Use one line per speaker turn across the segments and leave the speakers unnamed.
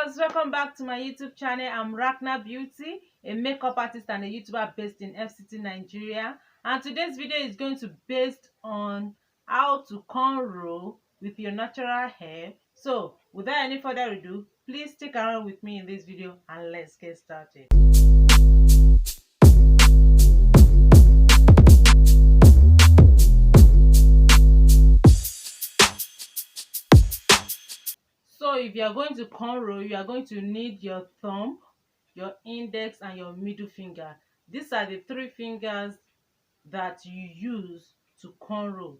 viewers, welcome back to my YouTube channel. I'm Racnna Beauty, a makeup artist and a YouTuber based in FCT, Nigeria. And today's video is going to be based on how to cornrow with your natural hair. So without any further ado, please stick around with me in this video and let's get started. So if you are going to cornrow, you are going to need your thumb, your index and your middle finger. These are the three fingers that you use to cornrow.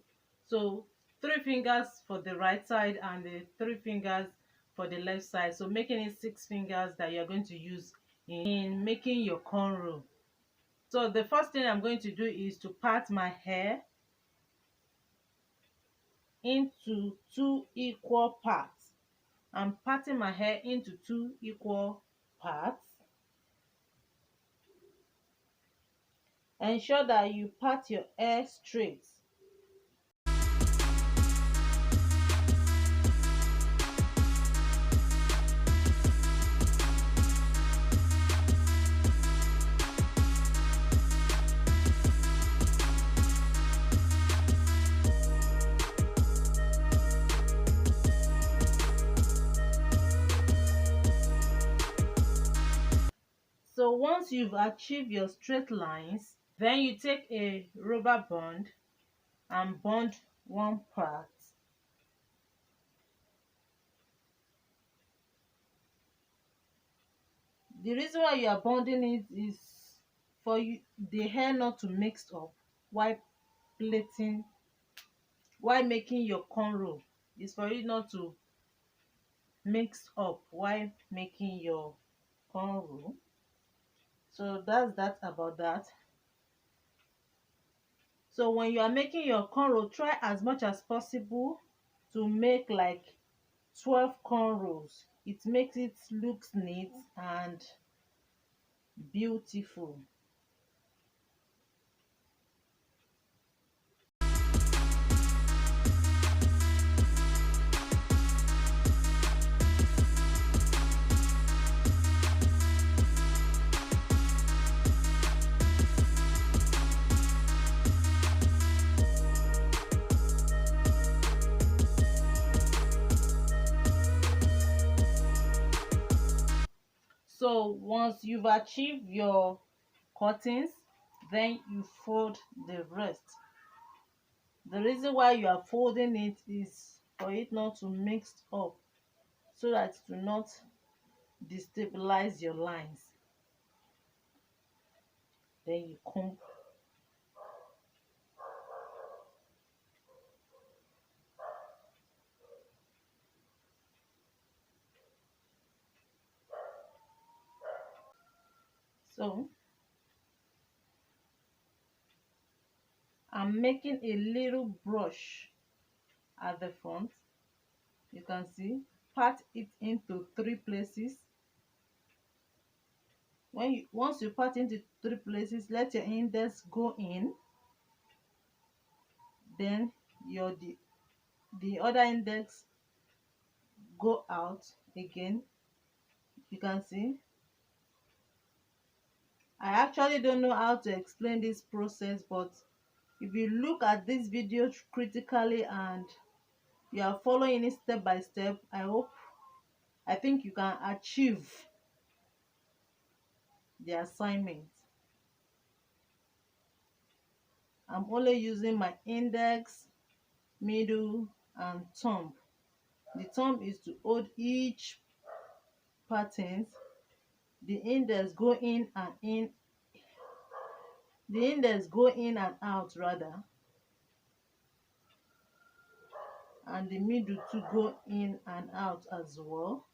So 3 fingers for the right side and the 3 fingers for the left side, so making it 6 fingers that you're going to use in making your cornrow. So the first thing I'm going to do is to part my hair into 2 equal parts. I'm parting my hair into 2 equal parts. Ensure that you part your hair straight. So once you've achieved your straight lines, then you take a rubber band and bond one part. The reason why you are bonding it is for the hair not to mix up while making your cornrow. It's for it not to mix up while making your cornrow. So that's that about that. So when you are making your cornrow, try as much as possible to make like 12 cornrows. It makes it look neat and beautiful. So once you've achieved your cuttings, then you fold the rest. The reason why you are folding it is for it not to mix up, so that it will not destabilize your lines. Then you comb. So I'm making a little brush at the front. You can see, part it into 3 places. Once you part into 3 places, let your index go in, then the other index go out again. You can see, I actually don't know how to explain this process, but if you look at this video critically and you are following it step by step, I think you can achieve the assignment. I'm only using my index, middle and thumb. The thumb is to hold each pattern. The index go in and out rather, and the middle to go in and out as well.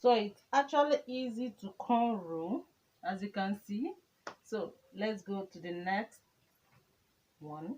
So it's actually easy to cornrow, as you can see. So let's go to the next one.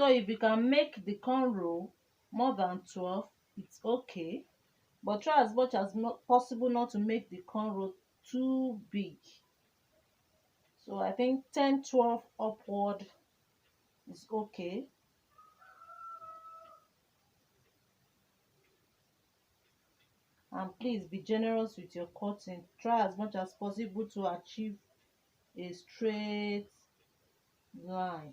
So if you can make the cornrow more than 12, it's okay. But try as much as not possible not to make the cornrow too big. So I think 10, 12 upward is okay. And please be generous with your cutting. Try as much as possible to achieve a straight line.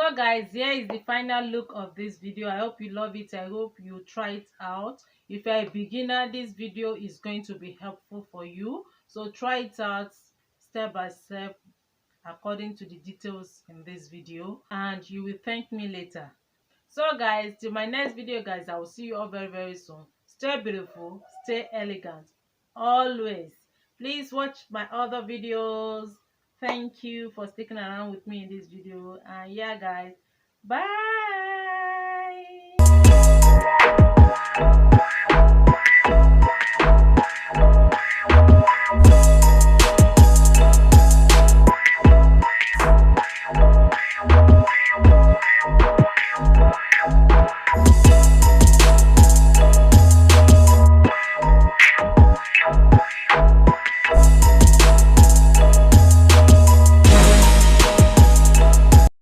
So guys, here is the final look of this video. I hope you love it. I hope you try it out. If you're a beginner, this video is going to be helpful for you, so try it out step by step according to the details in this video, and you will thank me later. So guys, till my next video guys, I will see you all very very soon. Stay beautiful, stay elegant always. Please watch my other videos. Thank you for sticking around with me in this video, and yeah guys, bye.